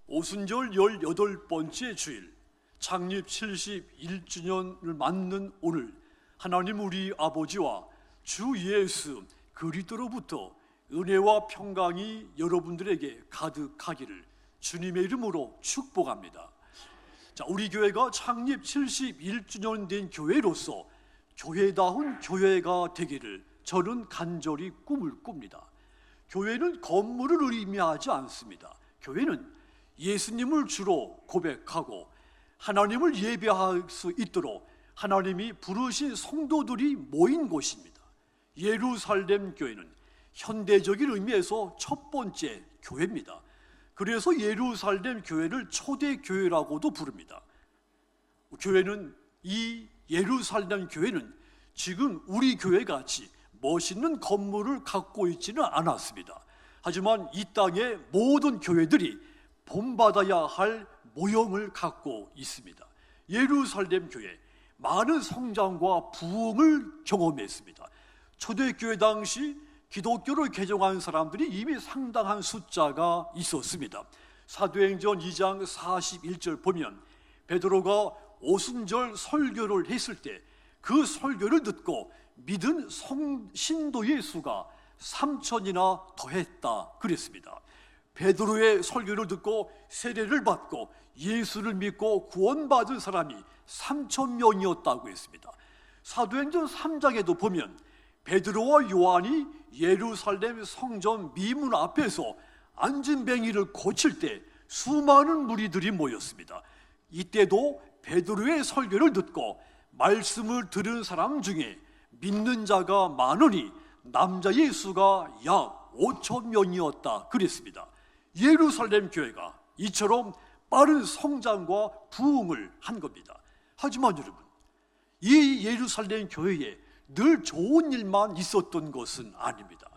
오순절 18번째 주일, 창립 71주년을 맞는 오늘, 하나님 우리 아버지와 주 예수 그리스도로부터 은혜와 평강이 여러분들에게 가득하기를 주님의 이름으로 축복합니다. 자, 우리 교회가 창립 71주년 된 교회로서 교회다운 교회가 되기를 저는 간절히 꿈을 꿉니다. 교회는 건물을 의미하지 않습니다. 교회는 예수님을 주로 고백하고 하나님을 예배할 수 있도록 하나님이 부르신 성도들이 모인 곳입니다. 예루살렘 교회는 현대적인 의미에서 첫 번째 교회입니다. 그래서 예루살렘 교회를 초대교회라고도 부릅니다. 교회는, 이 예루살렘 교회는 지금 우리 교회같이 멋있는 건물을 갖고 있지는 않았습니다. 하지만 이 땅의 모든 교회들이 본받아야 할 모형을 갖고 있습니다. 예루살렘 교회, 많은 성장과 부흥을 경험했습니다. 초대교회 당시 기독교를 개종한 사람들이 이미 상당한 숫자가 있었습니다. 사도행전 2장 41절 보면 베드로가 오순절 설교를 했을 때 그 설교를 듣고 믿은 신도의 수가 3,000이나 더했다 그랬습니다. 베드로의 설교를 듣고 세례를 받고 예수를 믿고 구원받은 사람이 3,000명이었다고 했습니다. 사도행전 3장에도 보면 베드로와 요한이 예루살렘 성전 미문 앞에서 안진뱅이를 고칠 때 수많은 무리들이 모였습니다. 이때도 베드로의 설교를 듣고 말씀을 들은 사람 중에 믿는 자가 많으니 남자의 수가 약 5,000명이었다 그랬습니다. 예루살렘 교회가 이처럼 빠른 성장과 부흥을 한 겁니다. 하지만 여러분, 이 예루살렘 교회에 늘 좋은 일만 있었던 것은 아닙니다.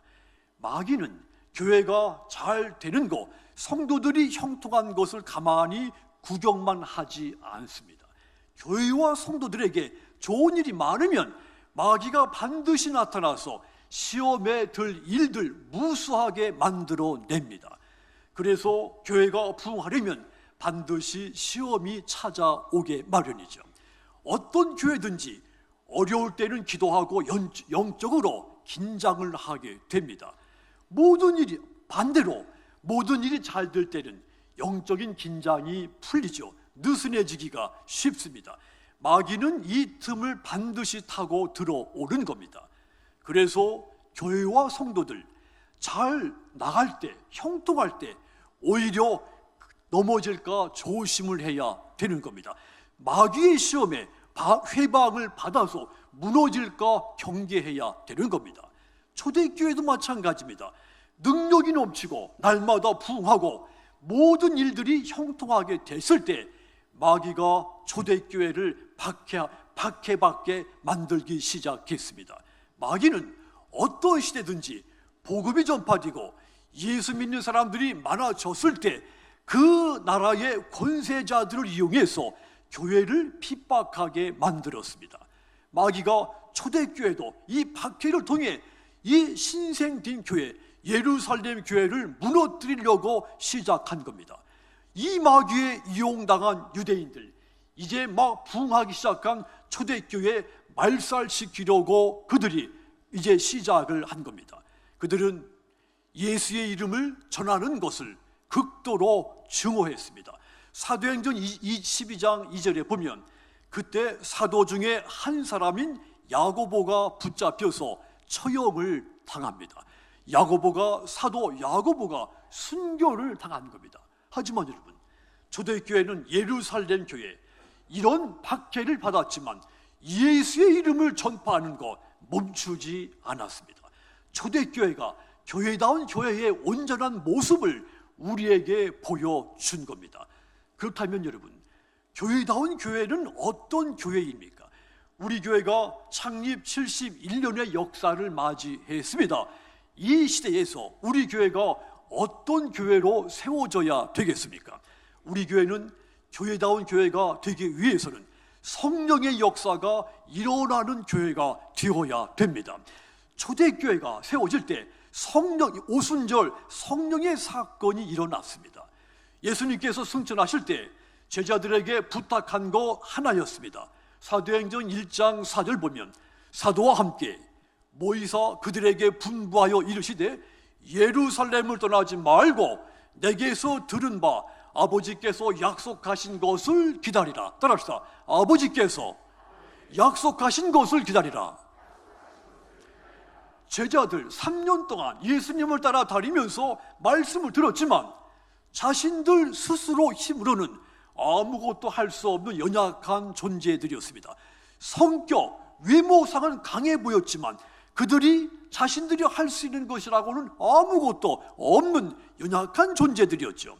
마귀는 교회가 잘 되는 것, 성도들이 형통한 것을 가만히 구경만 하지 않습니다. 교회와 성도들에게 좋은 일이 많으면 마귀가 반드시 나타나서 시험에 들 일들 무수하게 만들어냅니다. 그래서 교회가 부흥하려면 반드시 시험이 찾아오게 마련이죠. 어떤 교회든지 어려울 때는 기도하고 영적으로 긴장을 하게 됩니다. 모든 일이 반대로 모든 일이 잘 될 때는 영적인 긴장이 풀리죠. 느슨해지기가 쉽습니다. 마귀는 이 틈을 반드시 타고 들어오는 겁니다. 그래서 교회와 성도들 잘 나갈 때, 형통할 때 오히려 넘어질까 조심을 해야 되는 겁니다. 마귀의 시험에 회방을 받아서 무너질까 경계해야 되는 겁니다. 초대교회도 마찬가지입니다. 능력이 넘치고 날마다 부흥하고 모든 일들이 형통하게 됐을 때 마귀가 초대교회를 박해받게 만들기 시작했습니다. 마귀는 어떤 시대든지 복음이 전파되고 예수 믿는 사람들이 많아졌을 때 그 나라의 권세자들을 이용해서 교회를 핍박하게 만들었습니다. 마귀가 초대교회도 이 박해를 통해 이 신생된 교회, 예루살렘 교회를 무너뜨리려고 시작한 겁니다. 이 마귀에 이용당한 유대인들, 이제 막 부흥하기 시작한 초대교회 말살시키려고 그들이 이제 시작을 한 겁니다. 그들은 예수의 이름을 전하는 것을 극도로 증오했습니다. 사도행전 12장 2절에 보면 그때 사도 중에 한 사람인 야고보가 붙잡혀서 처형을 당합니다. 사도 야고보가 순교를 당한 겁니다. 하지만 여러분, 초대교회는 예루살렘 교회, 이런 박해를 받았지만 예수의 이름을 전파하는 것 멈추지 않았습니다. 초대교회가 교회다운 교회의 온전한 모습을 우리에게 보여준 겁니다. 그렇다면 여러분, 교회다운 교회는 어떤 교회입니까? 우리 교회가 창립 71년의 역사를 맞이했습니다. 이 시대에서 우리 교회가 어떤 교회로 세워져야 되겠습니까? 우리 교회는 교회다운 교회가 되기 위해서는 성령의 역사가 일어나는 교회가 되어야 됩니다. 초대교회가 세워질 때 오순절 성령의 사건이 일어났습니다. 예수님께서 승천하실 때 제자들에게 부탁한 거 하나였습니다. 사도행전 1장 4절 보면 사도와 함께 모이사 그들에게 분부하여 이르시되 예루살렘을 떠나지 말고 내게서 들은 바 아버지께서 약속하신 것을 기다리라. 따라합시다. 아버지께서 약속하신 것을 기다리라. 제자들 3년 동안 예수님을 따라 다니면서 말씀을 들었지만 자신들 스스로 힘으로는 아무것도 할 수 없는 연약한 존재들이었습니다. 성격, 외모상은 강해 보였지만 그들이 자신들이 할 수 있는 것이라고는 아무것도 없는 연약한 존재들이었죠.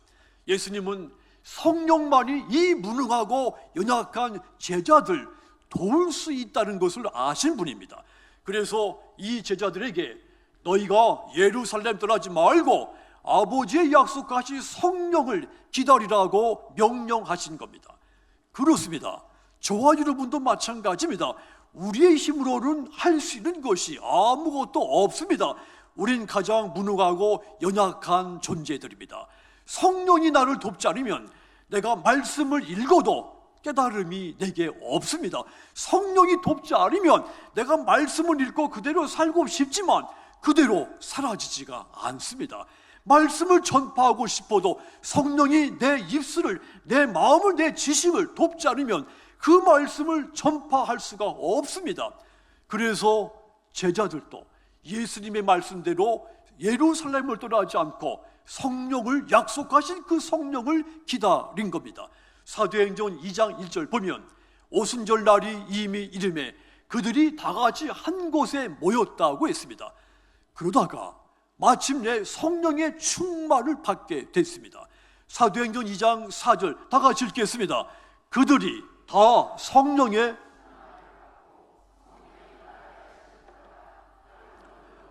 예수님은 성령만이 이 무능하고 연약한 제자들 도울 수 있다는 것을 아신 분입니다. 그래서 이 제자들에게 너희가 예루살렘 떠나지 말고 아버지의 약속하신 성령을 기다리라고 명령하신 겁니다. 그렇습니다. 저와 여러분도 마찬가지입니다. 우리의 힘으로는 할 수 있는 것이 아무것도 없습니다. 우린 가장 무능하고 연약한 존재들입니다. 성령이 나를 돕지 않으면 내가 말씀을 읽어도 깨달음이 내게 없습니다. 성령이 돕지 않으면 내가 말씀을 읽고 그대로 살고 싶지만 그대로 사라지지가 않습니다. 말씀을 전파하고 싶어도 성령이 내 입술을, 내 마음을, 내 지식을 돕지 않으면 그 말씀을 전파할 수가 없습니다. 그래서 제자들도 예수님의 말씀대로 예루살렘을 떠나지 않고 성령을 약속하신 그 성령을 기다린 겁니다. 사도행전 2장 1절 보면 오순절 날이 이미 이름에 그들이 다 같이 한 곳에 모였다고 했습니다. 그러다가 마침내 성령의 충만을 받게 됐습니다. 사도행전 2장 4절 다 같이 읽겠습니다. 그들이 다 성령의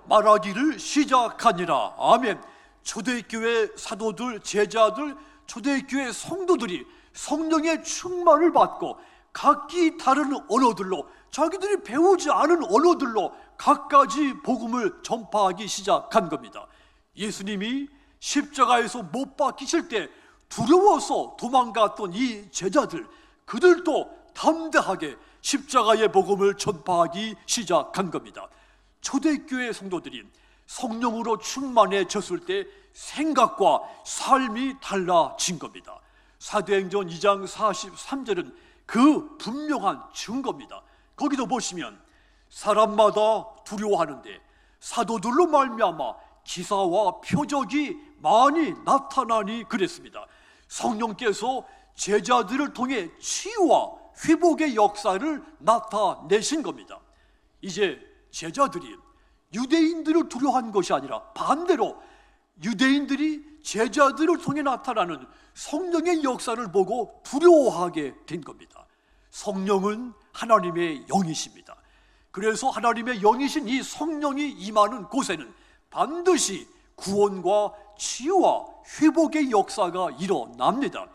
말하기를 시작하니라. 아멘. 초대교회 사도들, 제자들, 초대교회 성도들이 성령의 충만을 받고 각기 다른 언어들로, 자기들이 배우지 않은 언어들로 각가지 복음을 전파하기 시작한 겁니다. 예수님이 십자가에서 못 박히실 때 두려워서 도망갔던 이 제자들, 그들도 담대하게 십자가의 복음을 전파하기 시작한 겁니다. 초대교회 성도들이 성령으로 충만해졌을 때 생각과 삶이 달라진 겁니다. 사도행전 2장 43절은 그 분명한 증거입니다. 거기도 보시면 사람마다 두려워하는데 사도들로 말미암아 기사와 표적이 많이 나타나니 그랬습니다. 성령께서 제자들을 통해 치유와 회복의 역사를 나타내신 겁니다. 이제 제자들이 유대인들을 두려워한 것이 아니라 반대로 유대인들이 제자들을 통해 나타나는 성령의 역사를 보고 두려워하게 된 겁니다. 성령은 하나님의 영이십니다. 그래서 하나님의 영이신 이 성령이 임하는 곳에는 반드시 구원과 치유와 회복의 역사가 일어납니다.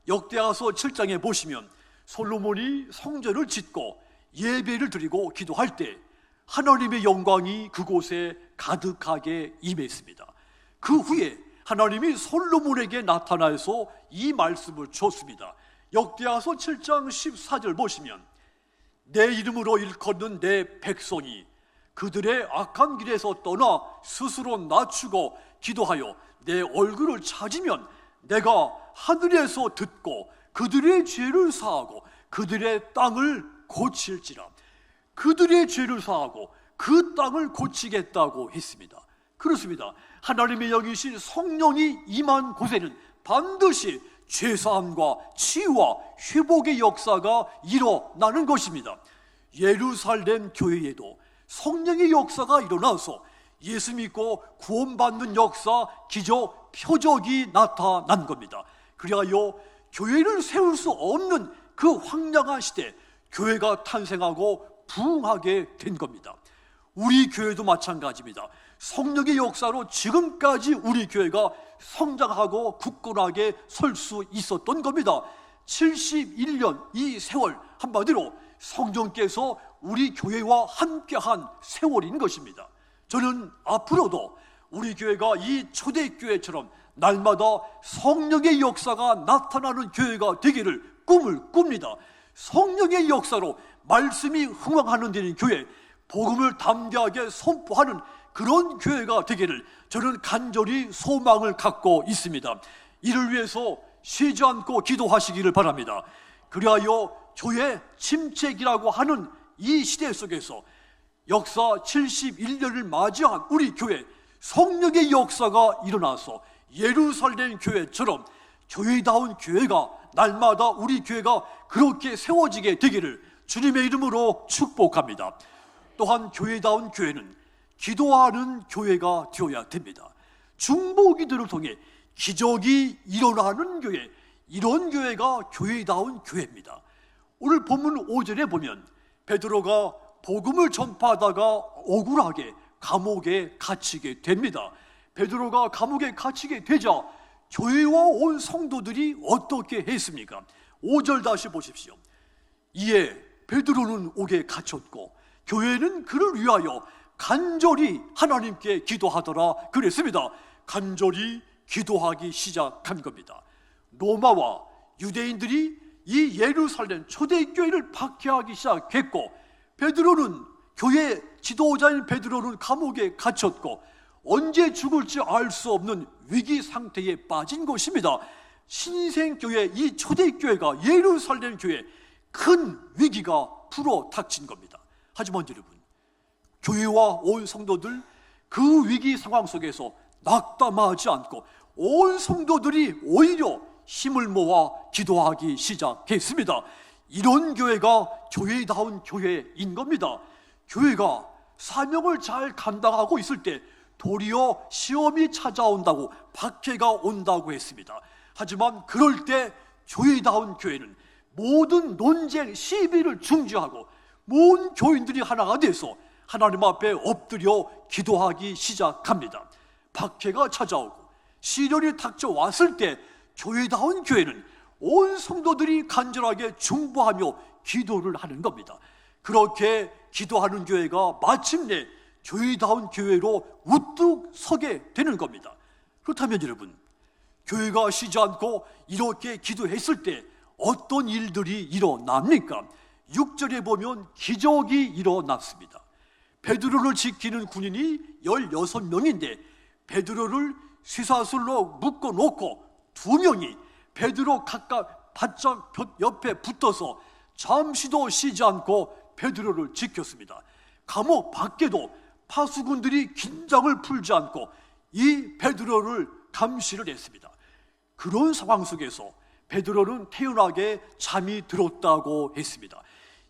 역대하서 7장에 보시면 솔로몬이 성전을 짓고 예배를 드리고 기도할 때 하나님의 영광이 그곳에 가득하게 임했습니다. 그 후에 하나님이 솔로몬에게 나타나서 이 말씀을 줬습니다. 역대하서 7장 14절 보시면 내 이름으로 일컫는 내 백성이 그들의 악한 길에서 떠나 스스로 낮추고 기도하여 내 얼굴을 찾으면 내가 하늘에서 듣고 그들의 죄를 사하고 그들의 땅을 고칠지라. 그들의 죄를 사하고 그 땅을 고치겠다고 했습니다. 그렇습니다. 하나님의 영이신 성령이 임한 곳에는 반드시 죄사함과 치유와 회복의 역사가 일어나는 것입니다. 예루살렘 교회에도 성령의 역사가 일어나서 예수 믿고 구원받는 역사, 기적, 표적이 나타난 겁니다. 그리하여 교회를 세울 수 없는 그 황량한 시대, 교회가 탄생하고 부흥하게 된 겁니다. 우리 교회도 마찬가지입니다. 성령의 역사로 지금까지 우리 교회가 성장하고 굳건하게 설 수 있었던 겁니다. 71년 이 세월, 한마디로 성령께서 우리 교회와 함께한 세월인 것입니다. 저는 앞으로도 우리 교회가 이 초대교회처럼 날마다 성령의 역사가 나타나는 교회가 되기를 꿈을 꿉니다. 성령의 역사로 말씀이 흥황하는 데는 교회, 복음을 담대하게 선포하는 그런 교회가 되기를 저는 간절히 소망을 갖고 있습니다. 이를 위해서 쉬지 않고 기도하시기를 바랍니다. 그리하여 교회 침체기라고 하는 이 시대 속에서 역사 71년을 맞이한 우리 교회, 성령의 역사가 일어나서 예루살렘 교회처럼 교회다운 교회가 날마다 우리 교회가 그렇게 세워지게 되기를 주님의 이름으로 축복합니다. 또한 교회다운 교회는 기도하는 교회가 되어야 됩니다. 중보기도를 통해 기적이 일어나는 교회, 이런 교회가 교회다운 교회입니다. 오늘 본문 5절에 보면 베드로가 복음을 전파하다가 억울하게 감옥에 갇히게 됩니다. 베드로가 감옥에 갇히게 되자 교회와 온 성도들이 어떻게 했습니까? 5절 다시 보십시오. 이에 베드로는 옥에 갇혔고 교회는 그를 위하여 간절히 하나님께 기도하더라 그랬습니다. 간절히 기도하기 시작한 겁니다. 로마와 유대인들이 이 예루살렘 초대교회를 박해하기 시작했고, 베드로는, 교회 지도자인 베드로는 감옥에 갇혔고 언제 죽을지 알 수 없는 위기 상태에 빠진 것입니다. 신생교회, 이 초대교회가 예루살렘 교회, 큰 위기가 불어 닥친 겁니다. 하지만 여러분, 교회와 온 성도들 그 위기 상황 속에서 낙담하지 않고 온 성도들이 오히려 힘을 모아 기도하기 시작했습니다. 이런 교회가 교회다운 교회인 겁니다. 교회가 사명을 잘 감당하고 있을 때 도리어 시험이 찾아온다고, 박해가 온다고 했습니다. 하지만 그럴 때 교회다운 교회는 모든 논쟁, 시비를 중지하고 모든 교인들이 하나가 돼서 하나님 앞에 엎드려 기도하기 시작합니다. 박해가 찾아오고 시련이 닥쳐왔을 때 교회다운 교회는 온 성도들이 간절하게 중보하며 기도를 하는 겁니다. 그렇게 기도하는 교회가 마침내 교회다운 교회로 우뚝 서게 되는 겁니다. 그렇다면 여러분, 교회가 쉬지 않고 이렇게 기도했을 때 어떤 일들이 일어납니까? 6절에 보면 기적이 일어났습니다. 베드로를 지키는 군인이 16명인데 베드로를 쇠사슬로 묶어놓고 2명이 베드로 각각 바짝 옆에 붙어서 잠시도 쉬지 않고 베드로를 지켰습니다. 감옥 밖에도 파수군들이 긴장을 풀지 않고 이 베드로를 감시를 했습니다. 그런 상황 속에서 베드로는 태연하게 잠이 들었다고 했습니다.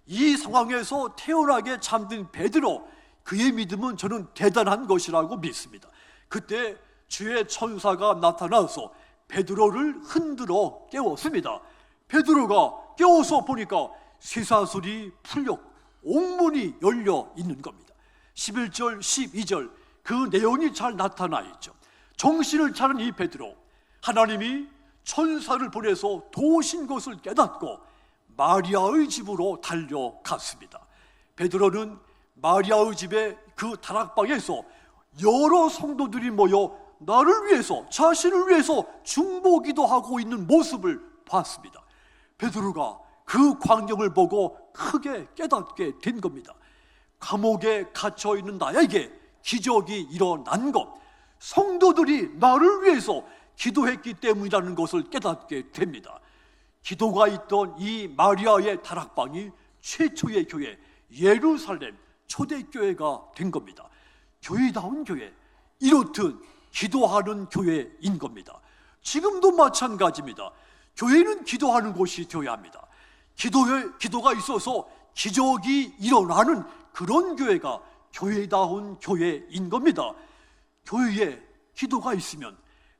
이 상황에서 태연하게 잠든 베드로, 그의 믿음은 저는 대단한 것이라고 믿습니다. 그때 주의 천사가 나타나서 베드로를 흔들어 깨웠습니다. 베드로가 깨워서 보니까 쇠사슬이 풀렸고 옥문이 열려 있는 겁니다. 11절, 12절 그 내용이 잘 나타나 있죠. 정신을 차린 이 베드로, 하나님이 천사를 보내서 도우신 것을 깨닫고 마리아의 집으로 달려갔습니다. 베드로는 마리아의 집에 그 다락방에서 여러 성도들이 모여 나를 위해서, 자신을 위해서 중보기도 하고 있는 모습을 봤습니다. 베드로가 그 광경을 보고 크게 깨닫게 된 겁니다. 감옥에 갇혀있는 나에게 기적이 일어난 것, 성도들이 나를 위해서 기도했기 때문이라는 것을 깨닫게 됩니다. 기도가 있던 이 마리아의 다락방이 최초의 교회, 예루살렘 초대교회가 된 겁니다. 교회다운 교회, 이렇듯 기도하는 교회인 겁니다. 지금도 마찬가지입니다. 교회는 기도하는 곳이 되어야 합니다. 기도가 있어서 기적이 일어나는 그런 교회가 교회다운 교회인 겁니다. 교회에 기도가 있으면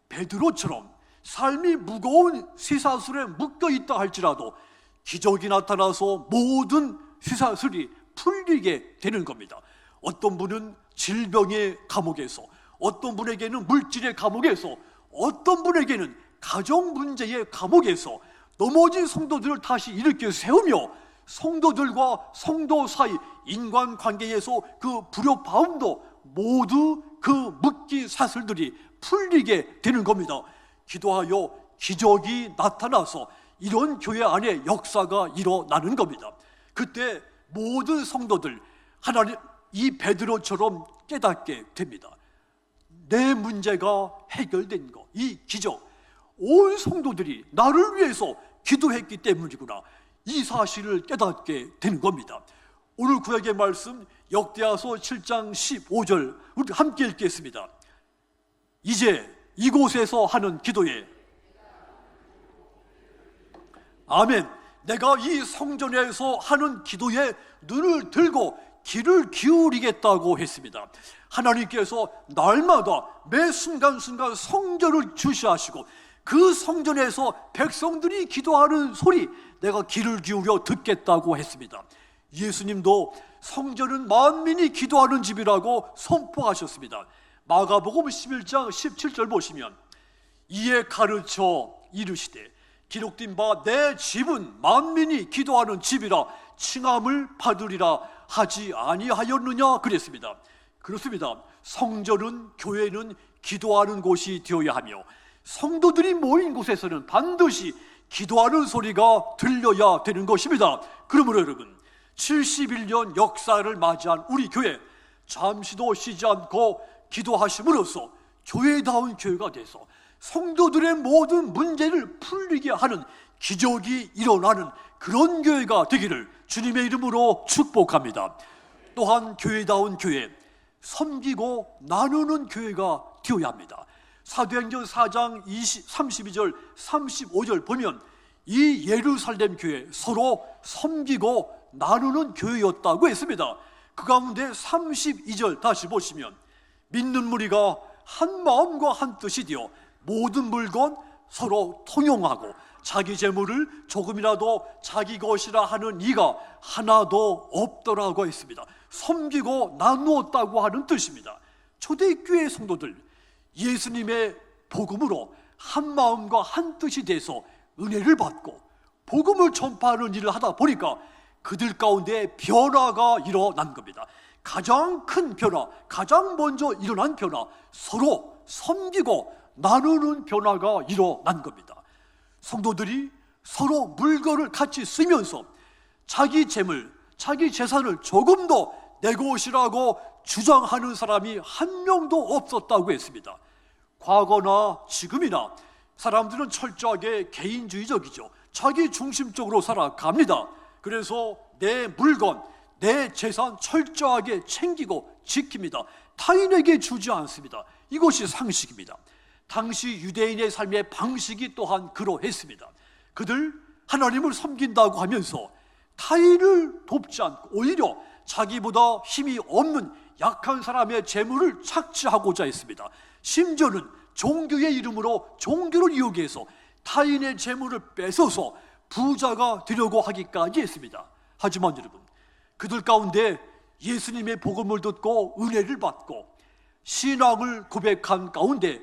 베드로처럼 삶이 무거운 쇠사슬에 묶여있다 할지라도 기적이 나타나서 모든 쇠사슬이 풀리게 되는 겁니다. 어떤 분은 질병의 감옥에서, 어떤 분에게는 물질의 감옥에서, 어떤 분에게는 가정 문제의 감옥에서 넘어진 성도들을 다시 일으켜 세우며 성도들과 성도 사이 인간관계에서 그 불협화음도 모두 그 묶인 사슬들이 풀리게 되는 겁니다. 기도하여 기적이 나타나서 이런 교회 안에 역사가 일어나는 겁니다. 그때 모든 성도들 하나님 이 베드로처럼 깨닫게 됩니다. 내 문제가 해결된 거, 이 기적, 온 성도들이 나를 위해서 기도했기 때문이구나, 이 사실을 깨닫게 되는 겁니다. 오늘 구약의 말씀 역대하서 7장 15절 우리 함께 읽겠습니다. 이제 이곳에서 하는 기도에 아멘. 내가 이 성전에서 하는 기도에 눈을 들고 귀를 기울이겠다고 했습니다. 하나님께서 날마다 매 순간순간 성전을 주시하시고 그 성전에서 백성들이 기도하는 소리 내가 귀를 기울여 듣겠다고 했습니다. 예수님도 성전은 만민이 기도하는 집이라고 선포하셨습니다. 마가복음 11장 17절 보시면 이에 가르쳐 이르시되 기록된 바 내 집은 만민이 기도하는 집이라 칭함을 받으리라 하지 아니하였느냐 그랬습니다. 그렇습니다. 성전은, 교회는 기도하는 곳이 되어야 하며 성도들이 모인 곳에서는 반드시 기도하는 소리가 들려야 되는 것입니다. 그러므로 여러분, 71년 역사를 맞이한 우리 교회, 잠시도 쉬지 않고 기도하심으로써 교회다운 교회가 돼서 성도들의 모든 문제를 풀리게 하는 기적이 일어나는 그런 교회가 되기를 주님의 이름으로 축복합니다. 또한 교회다운 교회, 섬기고 나누는 교회가 되어야 합니다. 사도행전 4장 32절 35절 보면 이 예루살렘 교회 서로 섬기고 나누는 교회였다고 했습니다. 그 가운데 32절 다시 보시면 믿는 무리가 한 마음과 한 뜻이 되어 모든 물건 서로 통용하고 자기 재물을 조금이라도 자기 것이라 하는 이가 하나도 없더라고 했습니다. 섬기고 나누었다고 하는 뜻입니다. 초대교회 성도들 예수님의 복음으로 한 마음과 한 뜻이 돼서 은혜를 받고 복음을 전파하는 일을 하다 보니까 그들 가운데 변화가 일어난 겁니다. 가장 큰 변화, 가장 먼저 일어난 변화, 서로 섬기고 나누는 변화가 일어난 겁니다. 성도들이 서로 물건을 같이 쓰면서 자기 재물, 자기 재산을 조금 더 내 것이라고 주장하는 사람이 한 명도 없었다고 했습니다. 과거나 지금이나 사람들은 철저하게 개인주의적이죠. 자기 중심적으로 살아갑니다. 그래서 내 물건, 내 재산 철저하게 챙기고 지킵니다. 타인에게 주지 않습니다. 이것이 상식입니다. 당시 유대인의 삶의 방식이 또한 그러했습니다. 그들 하나님을 섬긴다고 하면서 타인을 돕지 않고 오히려 자기보다 힘이 없는 약한 사람의 재물을 착취하고자 했습니다. 심지어는 종교의 이름으로 종교를 이용해서 타인의 재물을 뺏어서 부자가 되려고 하기까지 했습니다. 하지만 여러분, 그들 가운데 예수님의 복음을 듣고 은혜를 받고 신앙을 고백한 가운데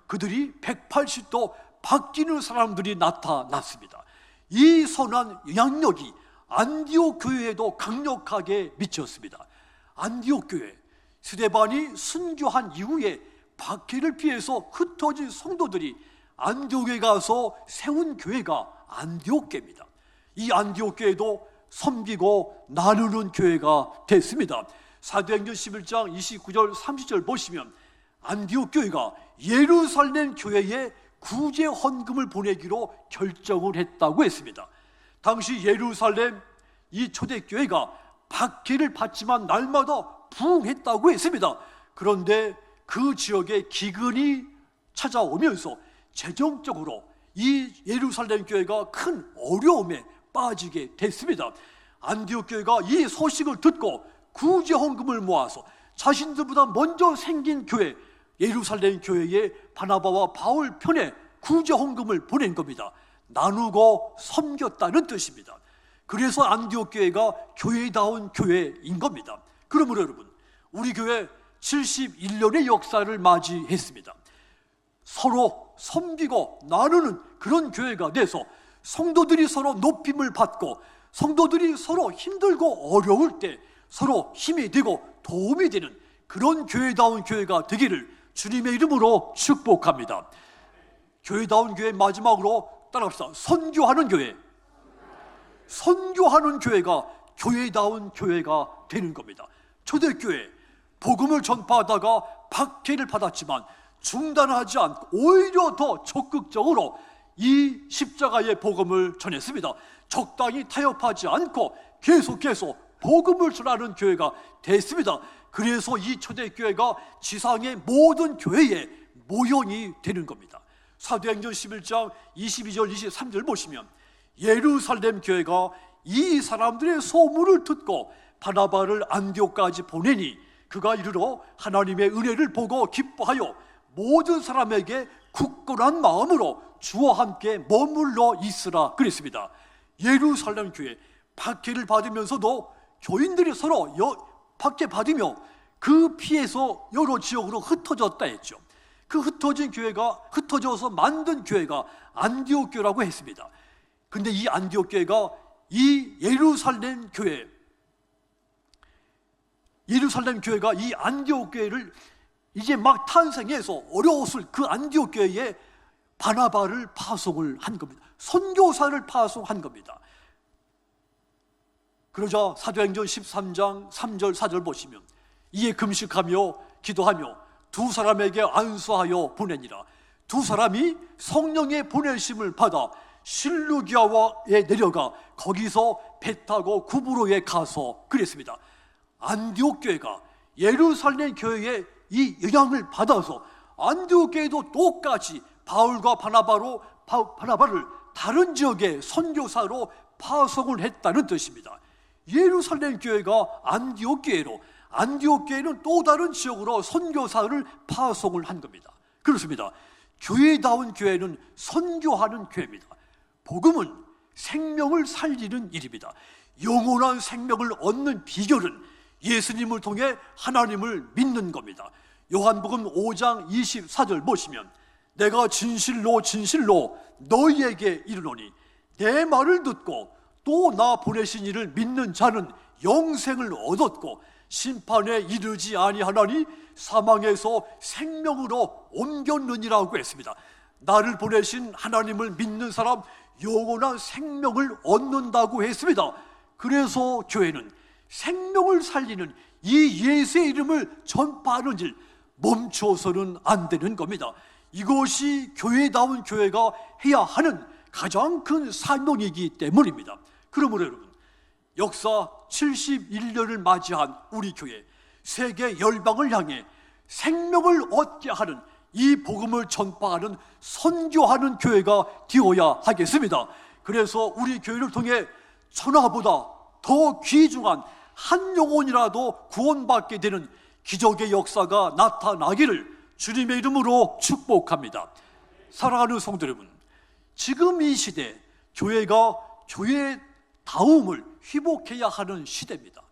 그들이 180도 바뀌는 사람들이 나타났습니다. 이 선한 영향력이 안디옥 교회에도 강력하게 미쳤습니다. 안디옥 교회, 스데반이 순교한 이후에 박해를 피해서 흩어진 성도들이 안디옥에 가서 세운 교회가 안디옥교회입니다. 이 안디옥교회도 섬기고 나누는 교회가 됐습니다. 사도행전 11장 29절 30절 보시면 안디옥교회가 예루살렘 교회에 구제 헌금을 보내기로 결정을 했다고 했습니다. 당시 예루살렘 이 초대교회가 박해를 받지만 날마다 부흥했다고 했습니다. 그런데 그 지역에 기근이 찾아오면서 재정적으로 이 예루살렘 교회가 큰 어려움에 빠지게 됐습니다. 안디옥 교회가 이 소식을 듣고 구제 헌금을 모아서 자신들보다 먼저 생긴 교회 예루살렘 교회에 바나바와 바울 편에 구제 헌금을 보낸 겁니다. 나누고 섬겼다는 뜻입니다. 그래서 안디옥 교회가 교회다운 교회인 겁니다. 그러므로 여러분, 우리 교회 71년의 역사를 맞이했습니다. 서로 섬기고 나누는 그런 교회가 돼서 성도들이 서로 높임을 받고 성도들이 서로 힘들고 어려울 때 서로 힘이 되고 도움이 되는 그런 교회다운 교회가 되기를 주님의 이름으로 축복합니다. 교회다운 교회 마지막으로 따라합시다. 선교하는 교회. 선교하는 교회가 교회다운 교회가 되는 겁니다. 초대교회 복음을 전파하다가 박해를 받았지만 중단하지 않고 오히려 더 적극적으로 이 십자가의 복음을 전했습니다. 적당히 타협하지 않고 계속해서 복음을 전하는 교회가 됐습니다. 그래서 이 초대교회가 지상의 모든 교회의 모형이 되는 겁니다. 사도행전 11장 22절 23절 보시면 예루살렘 교회가 이 사람들의 소문을 듣고 바나바를 안디옥까지 보내니 그가 이르러 하나님의 은혜를 보고 기뻐하여 모든 사람에게 굳건한 마음으로 주와 함께 머물러 있으라 그랬습니다. 예루살렘 교회 박해를 받으면서도 교인들이 서로 박해받으며 그 피해서 여러 지역으로 흩어졌다 했죠. 그 흩어져서 만든 교회가 안디옥 교회라고 했습니다. 근데 이 안디옥 교회가 이 예루살렘 교회가 이 안디옥 교회를 이제 막 탄생해서 어려웠을 그 안디옥 교회에 바나바를 파송을 한 겁니다. 선교사를 파송한 겁니다. 그러자 사도행전 13장 3절 4절 보시면 이에 금식하며 기도하며 두 사람에게 안수하여 보내니라. 두 사람이 성령의 보내심을 받아 실루기아에 내려가 거기서 배 타고 구브로에 가서 그랬습니다. 안디옥 교회가 예루살렘 교회의 이 영향을 받아서 안디옥 교회도 똑같이 바울과 바나바를 다른 지역의 선교사로 파송을 했다는 뜻입니다. 예루살렘 교회가 안디옥 교회로, 안디옥 교회는 또 다른 지역으로 선교사를 파송을 한 겁니다. 그렇습니다. 교회다운 교회는 선교하는 교회입니다. 복음은 생명을 살리는 일입니다. 영원한 생명을 얻는 비결은 예수님을 통해 하나님을 믿는 겁니다. 요한복음 5장 24절 보시면 내가 진실로 진실로 너희에게 이르노니 내 말을 듣고 또 나 보내신 이를 믿는 자는 영생을 얻었고 심판에 이르지 아니하나니 사망에서 생명으로 옮겼느니라고 했습니다. 나를 보내신 하나님을 믿는 사람 영원한 생명을 얻는다고 했습니다. 그래서 교회는 생명을 살리는 이 예수의 이름을 전파하는 일 멈춰서는 안 되는 겁니다. 이것이 교회다운 교회가 해야 하는 가장 큰 사명이기 때문입니다. 그러므로 여러분, 역사 71년을 맞이한 우리 교회, 세계 열방을 향해 생명을 얻게 하는 이 복음을 전파하는 선교하는 교회가 되어야 하겠습니다. 그래서 우리 교회를 통해 천하보다 더 귀중한 한 영혼이라도 구원받게 되는 기적의 역사가 나타나기를 주님의 이름으로 축복합니다. 사랑하는 성도 여러분, 지금 이 시대 교회가 교회다움을 회복해야 하는 시대입니다.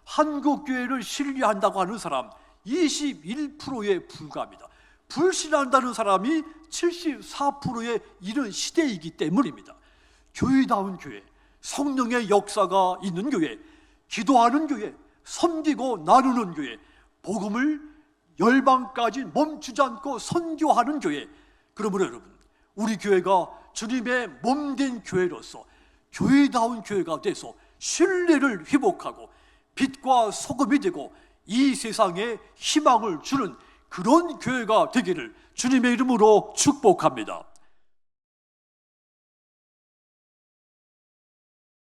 한국 교회를 신뢰한다고 하는 사람 21%에 불과합니다. 불신한다는 사람이 74%에 이른 시대이기 때문입니다. 교회다운 교회, 성령의 역사가 있는 교회, 기도하는 교회, 섬기고 나누는 교회, 복음을 열방까지 멈추지 않고 선교하는 교회. 그러므로 여러분, 우리 교회가 주님의 몸된 교회로서 교회다운 교회가 돼서 신뢰를 회복하고 빛과 소금이 되고 이 세상에 희망을 주는 그런 교회가 되기를 주님의 이름으로 축복합니다.